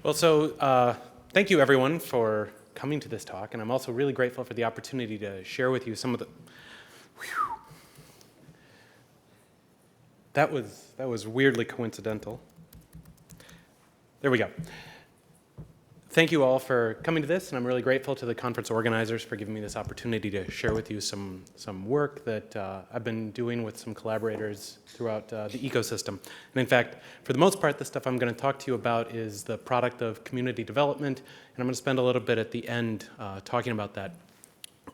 Thank you everyone for coming to this talk, and I'm also really grateful for the opportunity to share with you some of the. Whew, that was weirdly coincidental. There we go. Thank you all for coming to this, and I'm really grateful to the conference organizers for giving me this opportunity to share with you some work that I've been doing with some collaborators throughout the ecosystem. And in fact, for the most part, the stuff I'm going to talk to you about is the product of community development, and I'm going to spend a little bit at the end talking about that.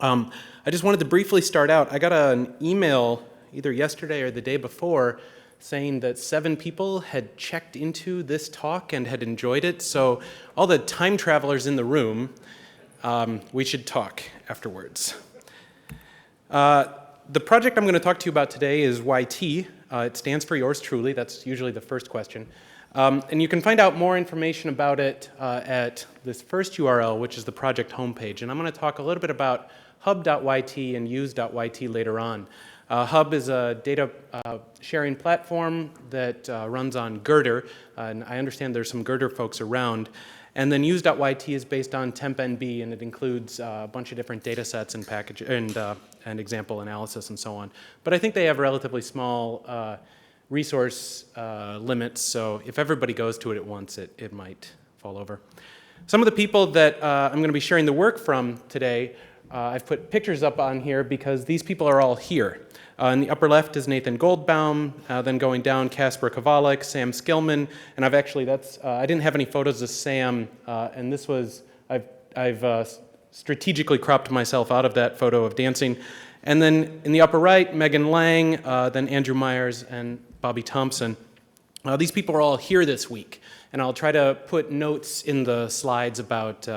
I just wanted to briefly start out. I got an email either yesterday or the day before saying that 7 people had checked into this talk and had enjoyed it. So all the time travelers in the room, we should talk afterwards. The project I'm going to talk to you about today is YT. It stands for yours truly. That's usually the first question. And you can find out more information about it at this first URL, which is the project homepage. And I'm going to talk a little bit about hub.yt and use.yt later on. Hub is a data sharing platform that runs on Girder, and I understand there's some Girder folks around. And then use.yt is based on TempNB, and it includes a bunch of different data sets and package and example analysis and so on. But I think they have relatively small resource limits, so if everybody goes to it at once, it might fall over. Some of the people that I'm going to be sharing the work from today, I've put pictures up on here because these people are all here. In the upper left is Nathan Goldbaum, then going down Kasper Kowalik, Sam Skillman, and I've actually, I didn't have any photos of Sam, and this was, I've strategically cropped myself out of that photo of dancing. And then in the upper right, Megan Lang, then Andrew Myers and Bobby Thompson. These people are all here this week, and I'll try to put notes in the slides about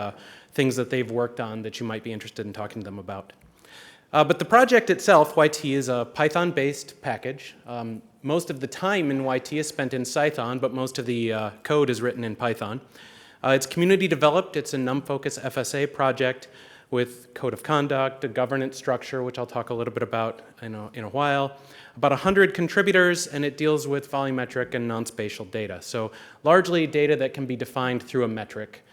things that they've worked on that you might be interested in talking to them about. But the project itself, YT, is a Python-based package. Most of the time in YT is spent in Python, but most of the code is written in Python. It's community developed. It's a NumFocus FSA project with code of conduct, a governance structure, which I'll talk a little bit about in a while. About 100 contributors, and it deals with volumetric and non-spatial data. So largely data that can be defined through a metric,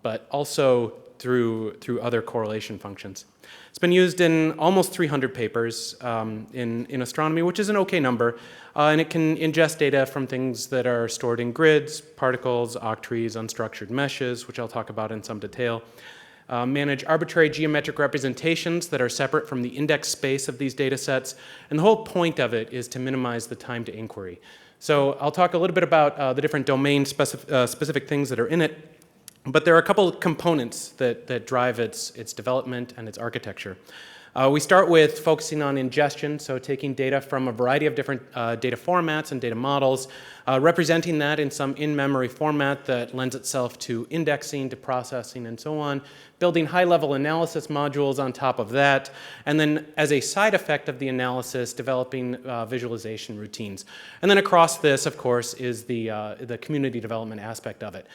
but also through other correlation functions. It's been used in almost 300 papers in astronomy, which is an okay number, and it can ingest data from things that are stored in grids, particles, octrees, unstructured meshes, which I'll talk about in some detail, manage arbitrary geometric representations that are separate from the index space of these data sets, and the whole point of it is to minimize the time to inquiry. So I'll talk a little bit about the different domain specific things that are in it. But there are a couple of components that drive its development and its architecture. We start with focusing on ingestion, so taking data from a variety of different data formats and data models, representing that in some in-memory format that lends itself to indexing, to processing, and so on, building high-level analysis modules on top of that, and then as a side effect of the analysis, developing visualization routines. And then across this, of course, is the community development aspect of it.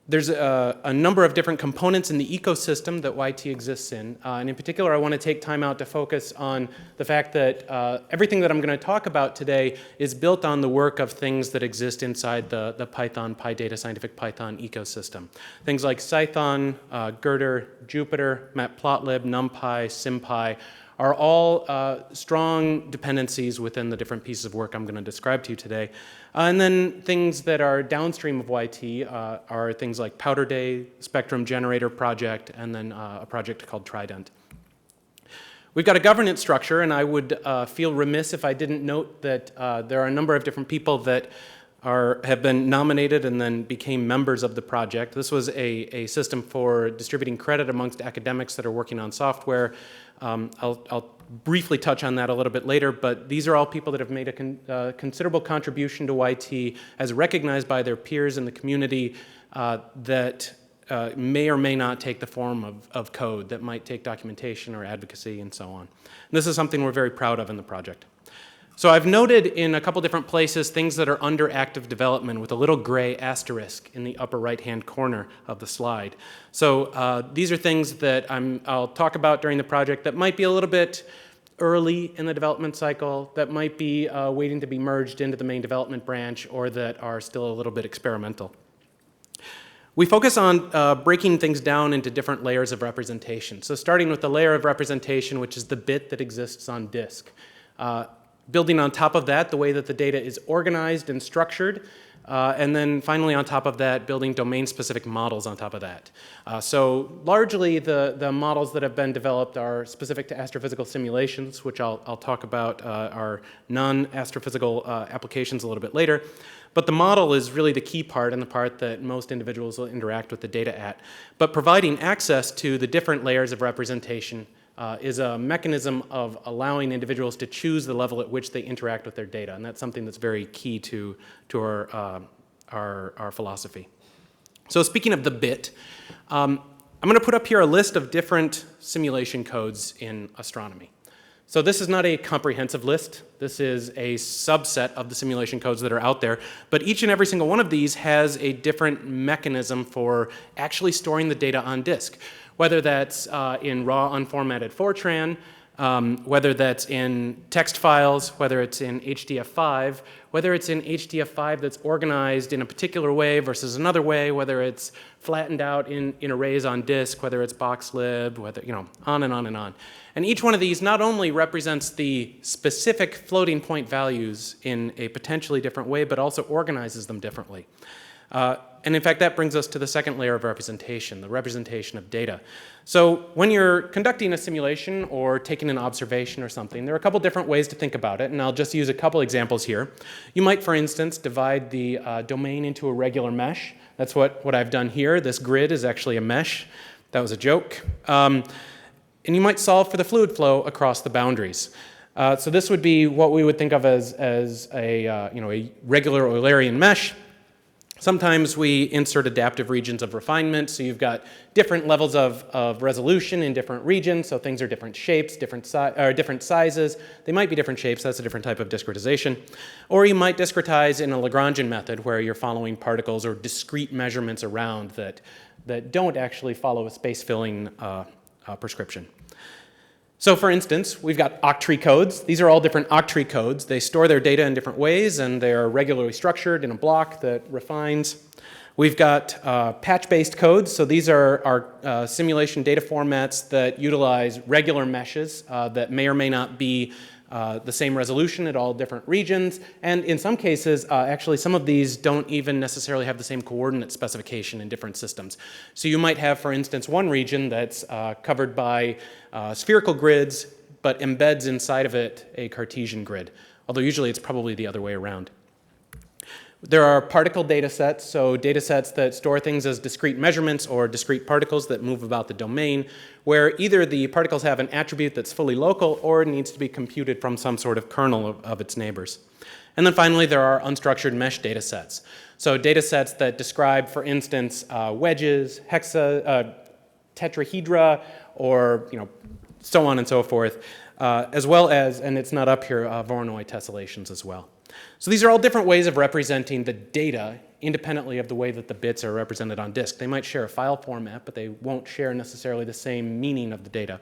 There's a number of different components in the ecosystem that YT exists in, and in particular I want to take time out to focus on the fact that everything that I'm going to talk about today is built on the work of things that exist inside the Python, PyData, Scientific Python ecosystem. Things like Cython, Girder, Jupyter, Matplotlib, NumPy, SciPy are all strong dependencies within the different pieces of work I'm going to describe to you today. And then things that are downstream of YT are things like Powder Day, Spectrum Generator project, and then a project called Trident. We've got a governance structure, and I would feel remiss if I didn't note that there are a number of different people that have been nominated and then became members of the project. This was a system for distributing credit amongst academics that are working on software. I'll briefly touch on that a little bit later, but these are all people that have made a considerable contribution to YT as recognized by their peers in the community that may or may not take the form of code, that might take documentation or advocacy and so on. And this is something we're very proud of in the project. So I've noted in a couple different places things that are under active development with a little gray asterisk in the upper right-hand corner of the slide. So these are things that I'll talk about during the project that might be a little bit early in the development cycle, that might be waiting to be merged into the main development branch, or that are still a little bit experimental. We focus on breaking things down into different layers of representation. So starting with the layer of representation, which is the bit that exists on disk. Building on top of that, the way that the data is organized and structured. And then finally on top of that, building domain-specific models on top of that. So largely the models that have been developed are specific to astrophysical simulations, which I'll talk about are non-astrophysical applications a little bit later. But the model is really the key part and the part that most individuals will interact with the data at. But providing access to the different layers of representation is a mechanism of allowing individuals to choose the level at which they interact with their data. And that's something that's very key to our philosophy. So speaking of the bit, I'm going to put up here a list of different simulation codes in astronomy. So this is not a comprehensive list. This is a subset of the simulation codes that are out there. But each and every single one of these has a different mechanism for actually storing the data on disk. Whether that's in raw unformatted Fortran, whether that's in text files, whether it's in HDF5, whether it's in HDF5 that's organized in a particular way versus another way, whether it's flattened out in arrays on disk, whether it's boxlib, whether, on and on and on. And each one of these not only represents the specific floating point values in a potentially different way, but also organizes them differently. And in fact, that brings us to the second layer of representation, the representation of data. So when you're conducting a simulation or taking an observation or something, there are a couple different ways to think about it, and I'll just use a couple examples here. You might, for instance, divide the domain into a regular mesh. That's what I've done here. This grid is actually a mesh. That was a joke. And you might solve for the fluid flow across the boundaries. So this would be what we would think of as a regular Eulerian mesh. Sometimes we insert adaptive regions of refinement, so you've got different levels of resolution in different regions, so things are different shapes, different sizes. They might be different shapes, that's a different type of discretization. Or you might discretize in a Lagrangian method where you're following particles or discrete measurements around that don't actually follow a space-filling prescription. So for instance, we've got octree codes. These are all different octree codes. They store their data in different ways, and they are regularly structured in a block that refines. We've got patch-based codes. So these are our simulation data formats that utilize regular meshes that may or may not be the same resolution at all different regions. And in some cases, actually, some of these don't even necessarily have the same coordinate specification in different systems. So you might have, for instance, one region that's covered by spherical grids, but embeds inside of it a Cartesian grid, although usually it's probably the other way around. There are particle data sets, so data sets that store things as discrete measurements or discrete particles that move about the domain, where either the particles have an attribute that's fully local or it needs to be computed from some sort of kernel of its neighbors. And then finally, there are unstructured mesh data sets. So data sets that describe, for instance, wedges, tetrahedra, or so on and so forth, as well as, and it's not up here, Voronoi tessellations as well. So these are all different ways of representing the data independently of the way that the bits are represented on disk. They might share a file format, but they won't share necessarily the same meaning of the data.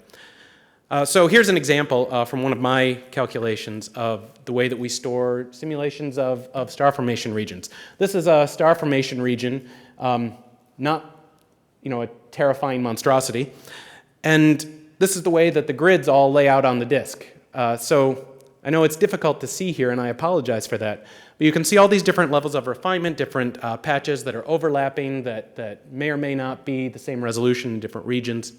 So here's an example from one of my calculations of the way that we store simulations of star formation regions. This is a star formation region, not a terrifying monstrosity. And this is the way that the grids all lay out on the disk. So I know it's difficult to see here, and I apologize for that. But you can see all these different levels of refinement, different patches that are overlapping, that may or may not be the same resolution in different regions.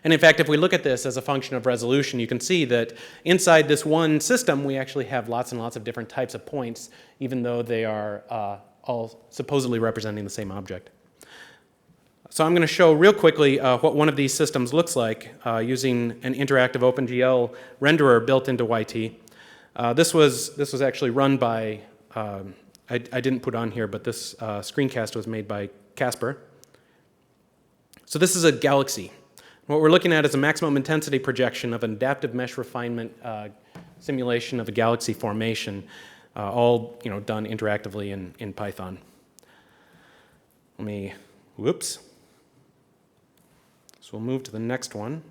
And in fact, if we look at this as a function of resolution, you can see that inside this one system, we actually have lots and lots of different types of points, even though they are all supposedly representing the same object. So I'm going to show real quickly what one of these systems looks like using an interactive OpenGL renderer built into YT. This was actually run by, I didn't put on here, but this screencast was made by Casper. So this is a galaxy. What we're looking at is a maximum intensity projection of an adaptive mesh refinement simulation of a galaxy formation, all done interactively in Python. Whoops. So we'll move to the next one.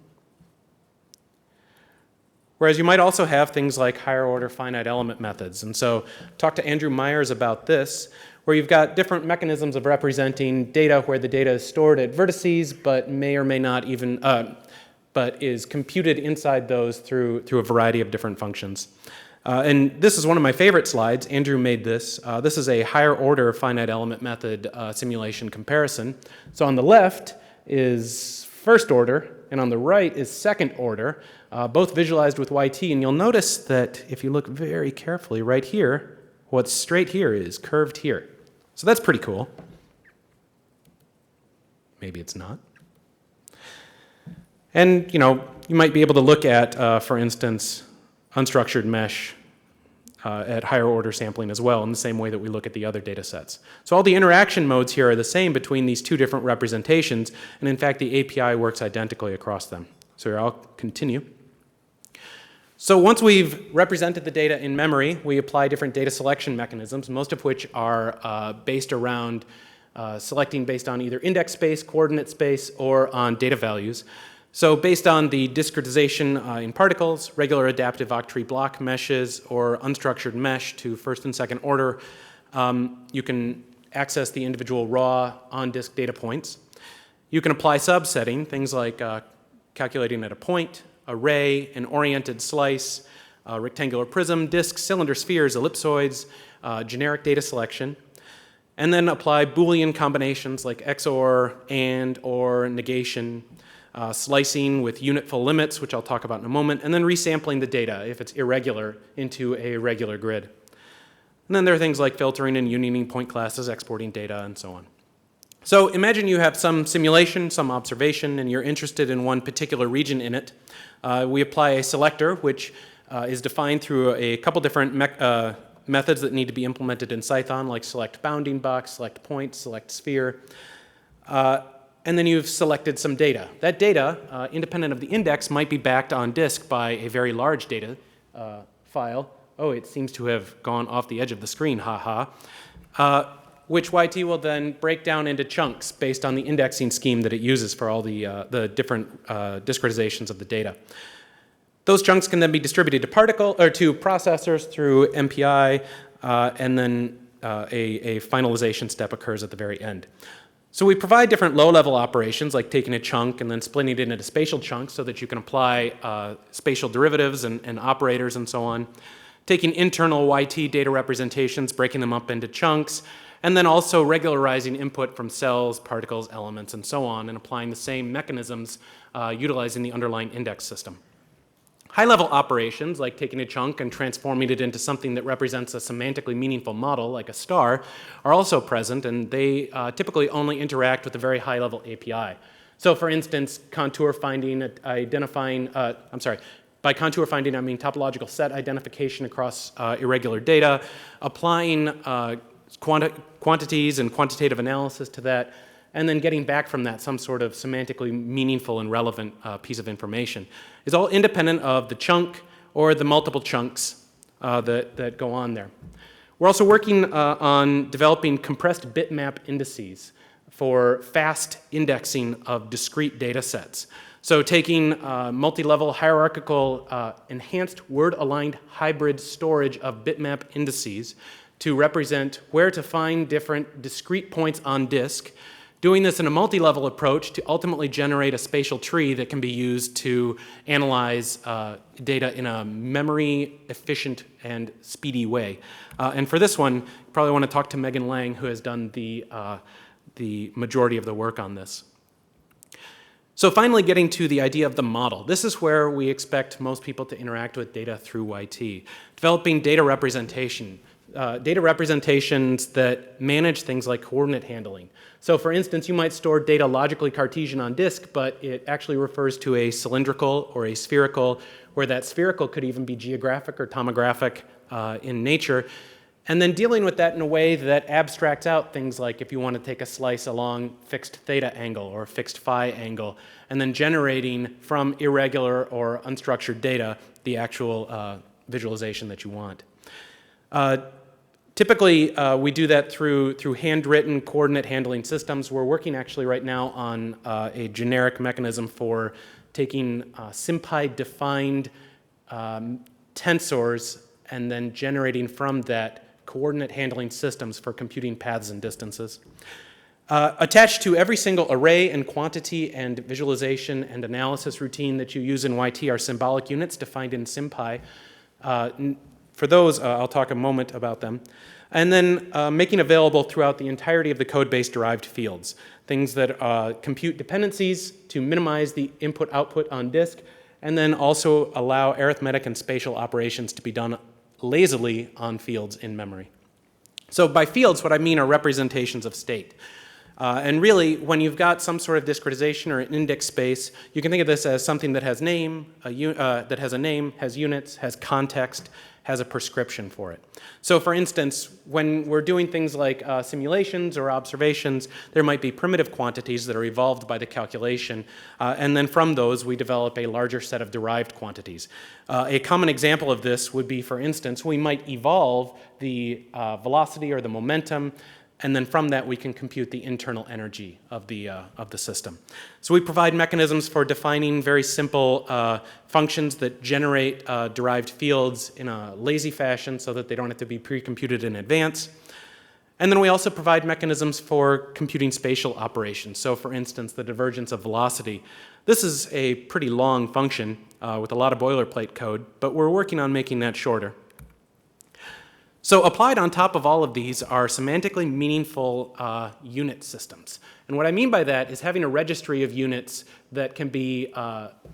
Whereas you might also have things like higher order finite element methods. And so talk to Andrew Myers about this, where you've got different mechanisms of representing data where the data is stored at vertices, but may or may not even, but is computed inside those through a variety of different functions. And this is one of my favorite slides. Andrew made this. This is a higher order finite element method simulation comparison. So on the left is first order, and on the right is second order, both visualized with YT. And you'll notice that if you look very carefully right here, what's straight here is curved here. So that's pretty cool. Maybe it's not. And you might be able to look at, for instance, unstructured mesh at higher order sampling as well, in the same way that we look at the other data sets. So all the interaction modes here are the same between these two different representations, and in fact the API works identically across them. So here I'll continue. So once we've represented the data in memory, we apply different data selection mechanisms, most of which are based around selecting based on either index space, coordinate space, or on data values. So based on the discretization in particles, regular adaptive octree block meshes, or unstructured mesh to first and second order, you can access the individual raw on-disk data points. You can apply subsetting, things like calculating at a point, array, an oriented slice, rectangular prism, disk, cylinder spheres, ellipsoids, generic data selection, and then apply Boolean combinations like XOR, AND, or negation, slicing with unitful limits, which I'll talk about in a moment, and then resampling the data, if it's irregular, into a regular grid. And then there are things like filtering and unioning point classes, exporting data, and so on. So imagine you have some simulation, some observation, and you're interested in one particular region in it. We apply a selector, which is defined through a couple different methods that need to be implemented in Python, like select bounding box, select point, select sphere. And then you've selected some data. That data, independent of the index, might be backed on disk by a very large data file. Oh, it seems to have gone off the edge of the screen, haha. Which YT will then break down into chunks based on the indexing scheme that it uses for all the different discretizations of the data. Those chunks can then be distributed to to processors through MPI, and then a finalization step occurs at the very end. So we provide different low-level operations, like taking a chunk and then splitting it into spatial chunks so that you can apply spatial derivatives and operators and so on. Taking internal YT data representations, breaking them up into chunks, and then also regularizing input from cells, particles, elements, and so on, and applying the same mechanisms utilizing the underlying index system. High-level operations, like taking a chunk and transforming it into something that represents a semantically meaningful model, like a star, are also present, and they typically only interact with a very high-level API. So for instance, contour finding, by contour finding I mean topological set identification across irregular data, applying quantities and quantitative analysis to that, and then getting back from that some sort of semantically meaningful and relevant piece of information is all independent of the chunk or the multiple chunks that go on there. We're also working on developing compressed bitmap indices for fast indexing of discrete data sets. So taking multi-level hierarchical enhanced word-aligned hybrid storage of bitmap indices to represent where to find different discrete points on disk, doing this in a multi-level approach to ultimately generate a spatial tree that can be used to analyze data in a memory-efficient and speedy way. And for this one, you probably want to talk to Megan Lang, who has done the majority of the work on this. So finally getting to the idea of the model. This is where we expect most people to interact with data through YT. Developing data representation. Data representations that manage things like coordinate handling. So for instance, you might store data logically Cartesian on disk, but it actually refers to a cylindrical or a spherical, where that spherical could even be geographic or tomographic in nature. And then dealing with that in a way that abstracts out things like if you want to take a slice along fixed theta angle or fixed phi angle, and then generating from irregular or unstructured data the actual visualization that you want. Typically, we do that through handwritten coordinate handling systems. We're working actually right now on a generic mechanism for taking SciPy-defined tensors and then generating from that coordinate handling systems for computing paths and distances. Attached to every single array and quantity and visualization and analysis routine that you use in YT are symbolic units defined in SciPy. For those, I'll talk a moment about them. And then making available throughout the entirety of the code base derived fields, things that compute dependencies to minimize the input-output on disk, and then also allow arithmetic and spatial operations to be done lazily on fields in memory. So by fields, what I mean are representations of state. And really, when you've got some sort of discretization or an index space, you can think of this as something that has that has a name, has units, has context, has a prescription for it. So for instance, when we're doing things like simulations or observations, there might be primitive quantities that are evolved by the calculation, and then from those we develop a larger set of derived quantities. A common example of this would be, for instance, we might evolve the velocity or the momentum, and then from that we can compute the internal energy of the system. So we provide mechanisms for defining very simple functions that generate derived fields in a lazy fashion so that they don't have to be pre-computed in advance. And then we also provide mechanisms for computing spatial operations. So for instance, the divergence of velocity. This is a pretty long function with a lot of boilerplate code, but we're working on making that shorter. So applied on top of all of these are semantically meaningful unit systems. And what I mean by that is having a registry of units that can be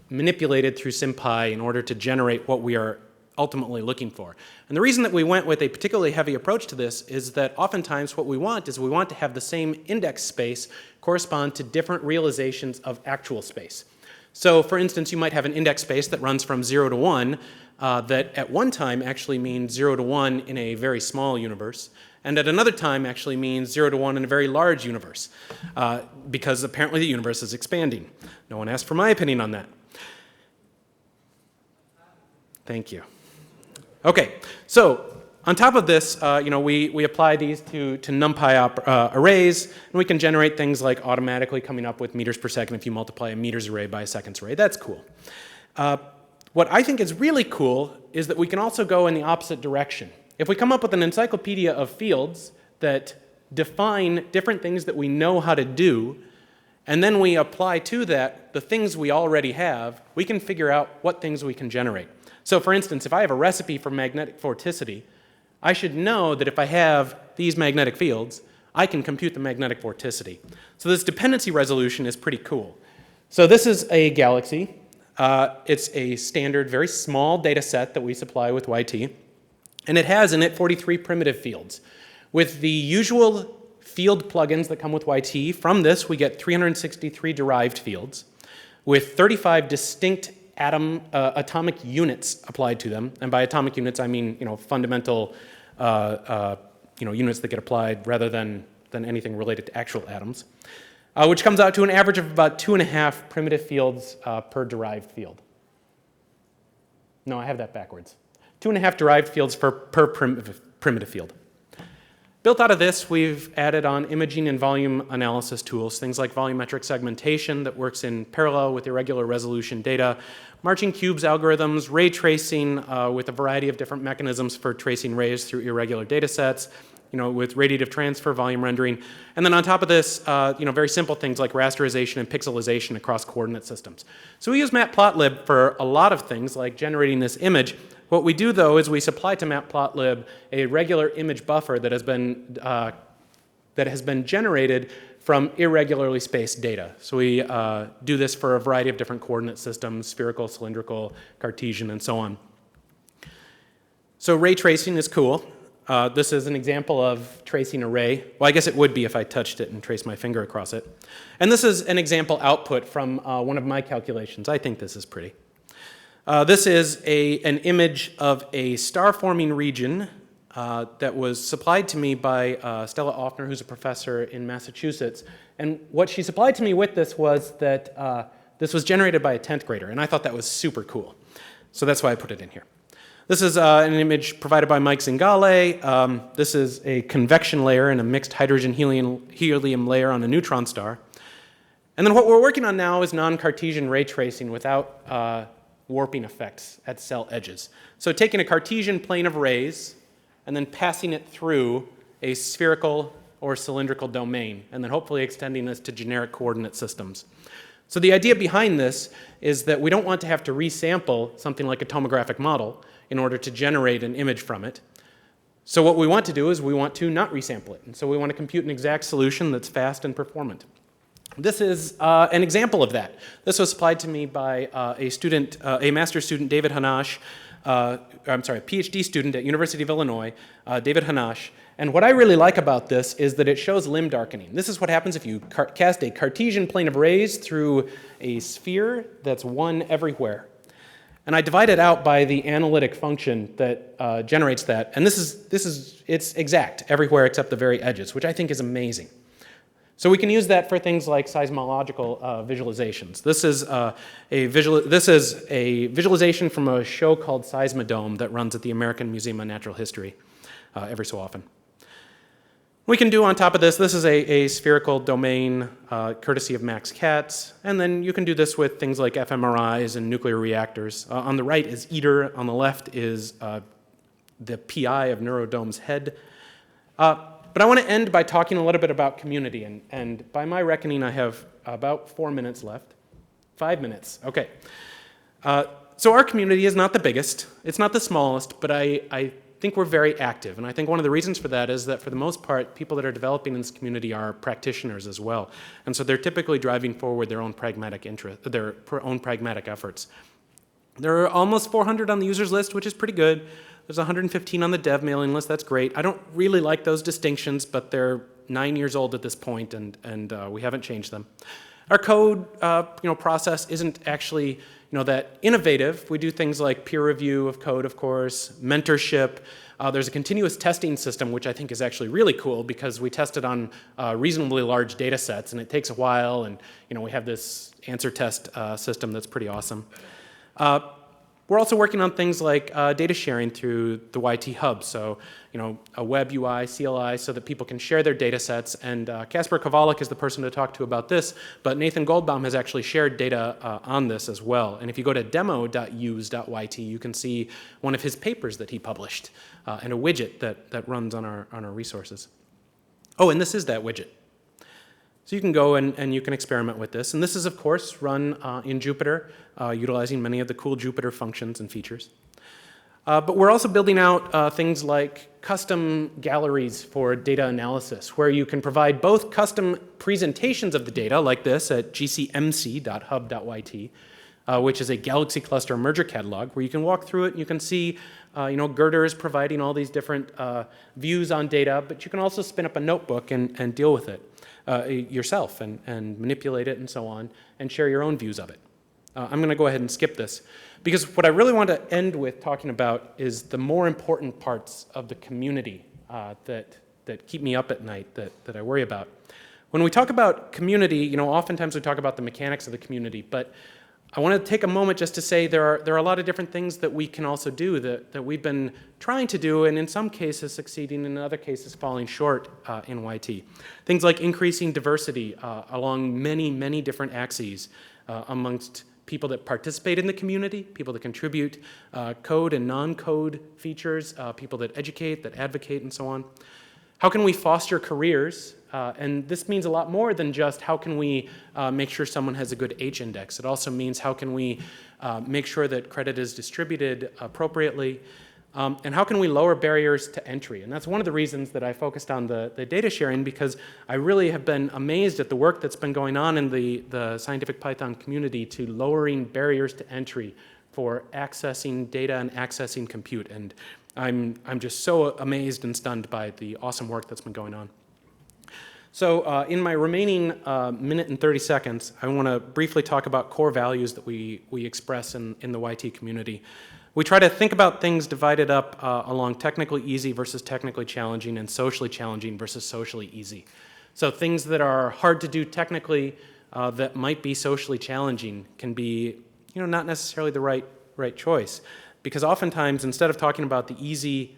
manipulated through SciPy in order to generate what we are ultimately looking for. And the reason that we went with a particularly heavy approach to this is that oftentimes what we want is we want to have the same index space correspond to different realizations of actual space. So for instance, you might have an index space that runs from 0 to 1, that at one time actually means 0 to 1 in a very small universe, and at another time actually means 0 to 1 in a very large universe, because apparently the universe is expanding. No one asked for my opinion on that. Thank you. Okay, so on top of this, we apply these to NumPy arrays, and we can generate things like automatically coming up with meters per second if you multiply a meters array by a seconds array. That's cool. What I think is really cool is that we can also go in the opposite direction. If we come up with an encyclopedia of fields that define different things that we know how to do, and then we apply to that the things we already have, we can figure out what things we can generate. So for instance, if I have a recipe for magnetic vorticity, I should know that if I have these magnetic fields, I can compute the magnetic vorticity. So this dependency resolution is pretty cool. So this is a galaxy. It's a standard, very small data set that we supply with YT. And it has in it 43 primitive fields. With the usual field plugins that come with YT, from this we get 363 derived fields with 35 distinct atomic units applied to them. And by atomic units, I mean fundamental units that get applied rather than anything related to actual atoms. Which comes out to an average of about 2.5 primitive fields per derived field. No, I have that backwards. 2.5 derived fields per primitive field. Built out of this, we've added on imaging and volume analysis tools, things like volumetric segmentation that works in parallel with irregular resolution data, marching cubes algorithms, ray tracing with a variety of different mechanisms for tracing rays through irregular data sets, with radiative transfer, volume rendering. And then on top of this, very simple things like rasterization and pixelization across coordinate systems. So we use matplotlib for a lot of things like generating this image. What we do though is we supply to matplotlib a regular image buffer that has been generated from irregularly spaced data. So we do this for a variety of different coordinate systems, spherical, cylindrical, Cartesian, and so on. So ray tracing is cool. This is an example of tracing a ray. Well, I guess it would be if I touched it and traced my finger across it. And this is an example output from one of my calculations. I think this is pretty. This is an image of a star-forming region that was supplied to me by Stella Offner, who's a professor in Massachusetts. And what she supplied to me with this was that this was generated by a 10th grader, and I thought that was super cool. So that's why I put it in here. This is an image provided by Mike Zingale. This is a convection layer and a mixed hydrogen-helium layer on a neutron star. And then what we're working on now is non-Cartesian ray tracing without warping effects at cell edges. So taking a Cartesian plane of rays and then passing it through a spherical or cylindrical domain, and then hopefully extending this to generic coordinate systems. So the idea behind this is that we don't want to have to resample something like a tomographic model in order to generate an image from it. So what we want to do is we want to not resample it. And so we want to compute an exact solution that's fast and performant. This is an example of that. This was supplied to me by a master's student, David Hanash, a PhD student at University of Illinois, David Hanash. And what I really like about this is that it shows limb darkening. This is what happens if you cast a Cartesian plane of rays through a sphere that's one everywhere. And I divide it out by the analytic function that generates that. And it's exact everywhere except the very edges, which I think is amazing. So we can use that for things like seismological visualizations. This is a visualization from a show called Seismodome that runs at the American Museum of Natural History every so often. We can do on top of this is a spherical domain courtesy of Max Katz, and then you can do this with things like fMRIs and nuclear reactors. On the right is ITER, on the left is the PI of Neurodome's head. But I want to end by talking a little bit about community, and by my reckoning I have about 4 minutes left. 5 minutes, okay. So our community is not the biggest, it's not the smallest, but I think we're very active, and I think one of the reasons for that is that for the most part, people that are developing in this community are practitioners as well, and so they're typically driving forward their own pragmatic efforts. There are almost 400 on the users list, which is pretty good. There's 115 on the dev mailing list, that's great. I don't really like those distinctions, but they're 9 years old at this point, and we haven't changed them. Our code process isn't actually that innovative. We do things like peer review of code, of course, mentorship. There's a continuous testing system, which I think is actually really cool because we test it on reasonably large data sets, and it takes a while, and we have this answer test system that's pretty awesome. We're also working on things like data sharing through the YT Hub, so a web UI, CLI, so that people can share their data sets. And Kasper Kowalik is the person to talk to about this, but Nathan Goldbaum has actually shared data on this as well. And if you go to demo.use.yt, you can see one of his papers that he published and a widget that runs on our resources. Oh, and this is that widget. So you can go and you can experiment with this. And this is, of course, run in Jupyter, utilizing many of the cool Jupyter functions and features. But we're also building out things like custom galleries for data analysis, where you can provide both custom presentations of the data, like this at gcmc.hub.yt, which is a galaxy cluster merger catalog, where you can walk through it and you can see Girder is providing all these different views on data, but you can also spin up a notebook and deal with it yourself and manipulate it and so on and share your own views of it. I'm going to go ahead and skip this because what I really want to end with talking about is the more important parts of the community that keep me up at night, that I worry about. When we talk about community, oftentimes we talk about the mechanics of the community, but I want to take a moment just to say there are a lot of different things that we can also do that we've been trying to do, and in some cases succeeding, and in other cases falling short in YT. Things like increasing diversity along many, many different axes amongst people that participate in the community, people that contribute code and non-code features, people that educate, that advocate, and so on. How can we foster careers? And this means a lot more than just how can we make sure someone has a good H-index. It also means how can we make sure that credit is distributed appropriately, and how can we lower barriers to entry. And that's one of the reasons that I focused on the data sharing, because I really have been amazed at the work that's been going on in the scientific Python community to lowering barriers to entry for accessing data and accessing compute. And I'm just so amazed and stunned by the awesome work that's been going on. So in my remaining minute and 30 seconds, I want to briefly talk about core values that we express in the YT community. We try to think about things divided up along technically easy versus technically challenging and socially challenging versus socially easy. So things that are hard to do technically that might be socially challenging can be not necessarily the right choice. Because oftentimes, instead of talking about the easy,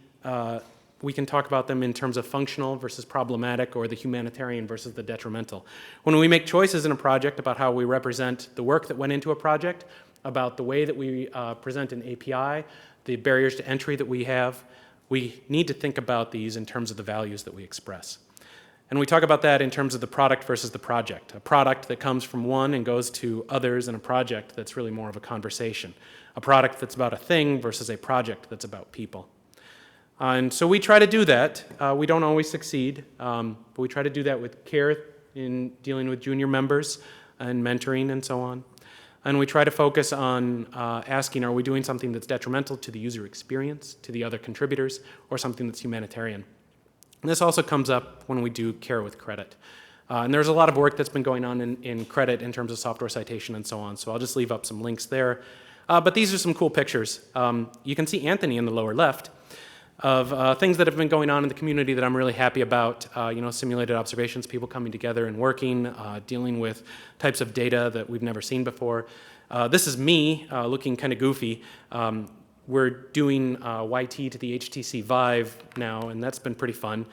we can talk about them in terms of functional versus problematic, or the humanitarian versus the detrimental. When we make choices in a project about how we represent the work that went into a project, about the way that we present an API, the barriers to entry that we have, we need to think about these in terms of the values that we express. And we talk about that in terms of the product versus the project. A product that comes from one and goes to others, and a project that's really more of a conversation. A product that's about a thing versus a project that's about people. And so we try to do that. We don't always succeed, but we try to do that with care in dealing with junior members and mentoring and so on. And we try to focus on asking, are we doing something that's detrimental to the user experience, to the other contributors, or something that's humanitarian? And this also comes up when we do care with credit. And there's a lot of work that's been going on in credit in terms of software citation and so on, so I'll just leave up some links there. But these are some cool pictures. You can see Anthony in the lower left of things that have been going on in the community that I'm really happy about. Simulated observations, people coming together and working, dealing with types of data that we've never seen before. This is me looking kind of goofy. We're doing YT to the HTC Vive now, and that's been pretty fun.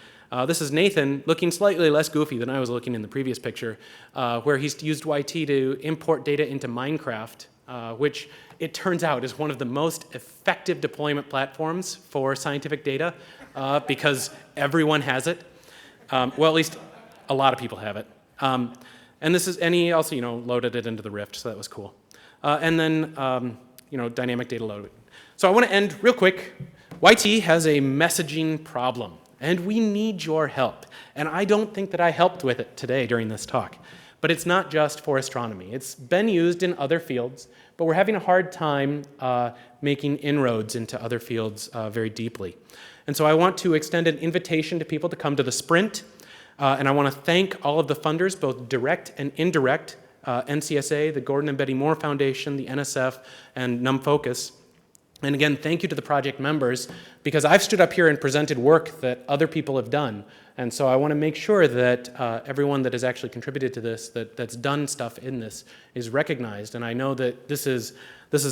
This is Nathan looking slightly less goofy than I was looking in the previous picture, where he's used YT to import data into Minecraft, which it turns out is one of the most effective deployment platforms for scientific data because everyone has it. Well, at least a lot of people have it. And he also, loaded it into the Rift, so that was cool. And then, dynamic data loading. So I want to end real quick. YT has a messaging problem, and we need your help. And I don't think that I helped with it today during this talk. But it's not just for astronomy. It's been used in other fields, but we're having a hard time making inroads into other fields very deeply. And so I want to extend an invitation to people to come to the sprint, and I want to thank all of the funders, both direct and indirect, NCSA, the Gordon and Betty Moore Foundation, the NSF, and NumFocus. And again, thank you to the project members, because I've stood up here and presented work that other people have done. And so I want to make sure that everyone that has actually contributed to this, that's done stuff in this, is recognized. And I know that this is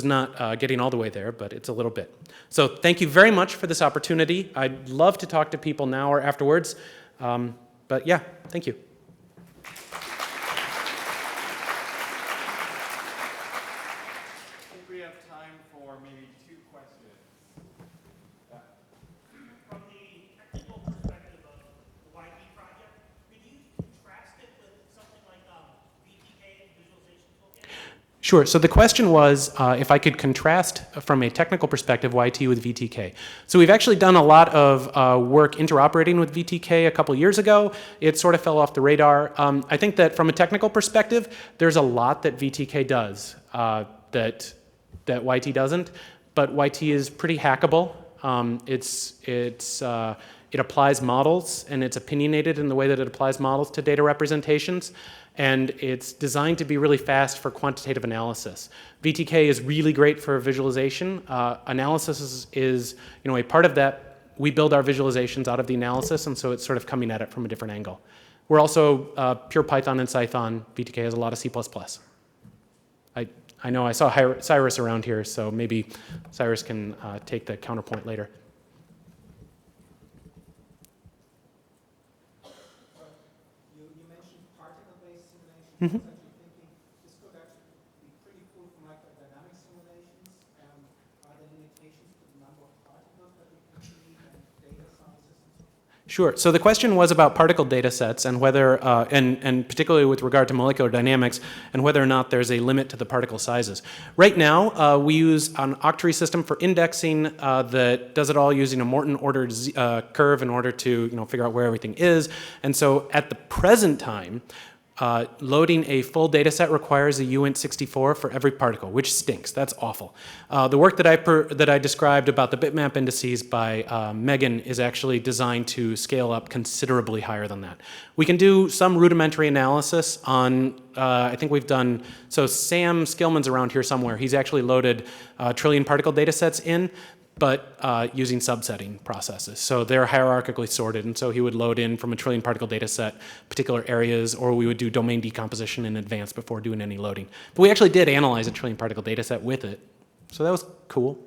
not getting all the way there, but it's a little bit. So thank you very much for this opportunity. I'd love to talk to people now or afterwards. But yeah, thank you. Sure. So the question was if I could contrast from a technical perspective YT with VTK. So we've actually done a lot of work interoperating with VTK a couple years ago. It sort of fell off the radar. I think that from a technical perspective, there's a lot that VTK does that YT doesn't, but YT is pretty hackable. It applies models, and it's opinionated in the way that it applies models to data representations. And it's designed to be really fast for quantitative analysis. VTK is really great for visualization. Analysis is a part of that. We build our visualizations out of the analysis, and so it's sort of coming at it from a different angle. We're also pure Python and Python. VTK has a lot of C++. I know I saw Cyrus around here, so maybe Cyrus can take the counterpoint later. Mm-hmm. Thinking this could actually be pretty cool for microdynamic simulations. Are there limitations to the number of particles that we can see and data sizes? Sure. So the question was about particle data sets and whether, and particularly with regard to molecular dynamics, and whether or not there's a limit to the particle sizes. Right now, we use an octree system for indexing that does it all using a Morton ordered curve in order to figure out where everything is. And so at the present time, loading a full data set requires a uint64 for every particle, which stinks. That's awful. The work that I described about the bitmap indices by Megan is actually designed to scale up considerably higher than that. We can do some rudimentary analysis on, I think we've done, so Sam Skillman's around here somewhere. He's actually loaded trillion particle data sets in, but using subsetting processes. So they're hierarchically sorted, and so he would load in from a trillion particle data set particular areas, or we would do domain decomposition in advance before doing any loading. But we actually did analyze a trillion particle data set with it, so that was cool.